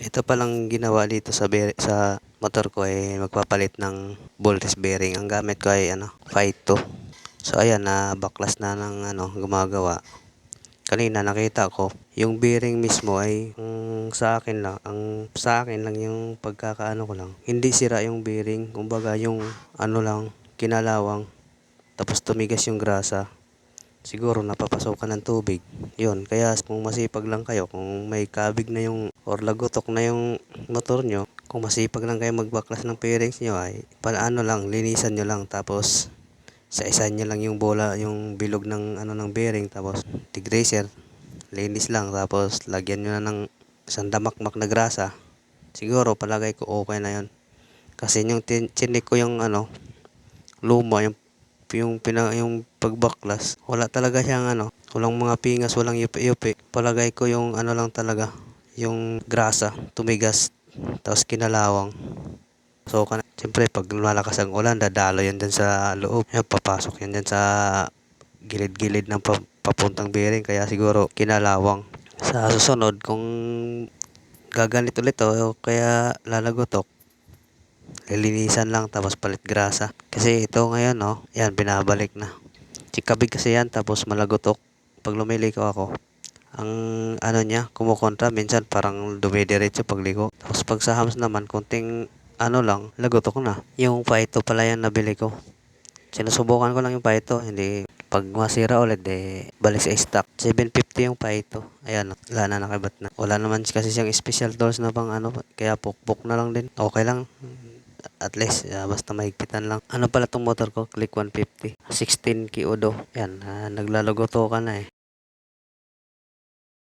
Ito palang ginawa dito sa motor ko ay magpapalit ng ball test bearing. Ang gamit ko ay Fight 2. So ayan na baklas na ng gumagawa. Kanina nakita ko yung bearing mismo ay sa akin lang yung pagkakaano ko lang. Hindi sira yung bearing, kumbaga yung lang kinalawang tapos tumigas yung grasa. Siguro napapasokan ng tubig. Yun, kaya kung masipag lang kayo, kung may kabig na yung or lagotok na yung motor nyo, kung masipag lang kayo magbaklas ng bearings nyo ay linisan nyo lang tapos sa isa nyo lang yung bola, yung bilog ng ng bearing tapos degreaser, linis lang tapos lagyan nyo na ng isang damakmak na grasa. Siguro palagay ko okay na yun. Kasi yung chinik ko yung luma, yung pagbaklas, wala talaga siyang walang mga pingas, walang yupi-yupi. Palagay ko yung lang talaga, yung grasa, tumigas, tapos kinalawang. So, siyempre, pag malakas ang ulan, dadalo yan dyan sa loob. Yan, papasok yan dyan sa gilid-gilid ng papuntang bearing, kaya siguro kinalawang. Sa susunod, kung gaganit ulit kaya lalagotok, lilinisan lang tapos palit grasa. Kasi ito ngayon yan binabalik na. Chikabig kasi yan tapos malagotok. Pag lumiliko ako, ang niya kumukontra, minsan parang dumidiretso pagligo. Tapos pag sa hams naman, konting lang, lagotok na. Yung Fight 2 pala yan nabili ko. Sinusubukan ko lang yung Fight 2, hindi pag masira ulit balik sa stock. 750 yung Fight 2. Ayan, wala na, nakibat na. Wala naman kasi siyang special tools na pang kaya pukpok na lang din. Okay lang. At least basta mahigpitan lang. Pala tong motor ko, Click 150, 16 Kyodo. Yan, naglalagoto ka na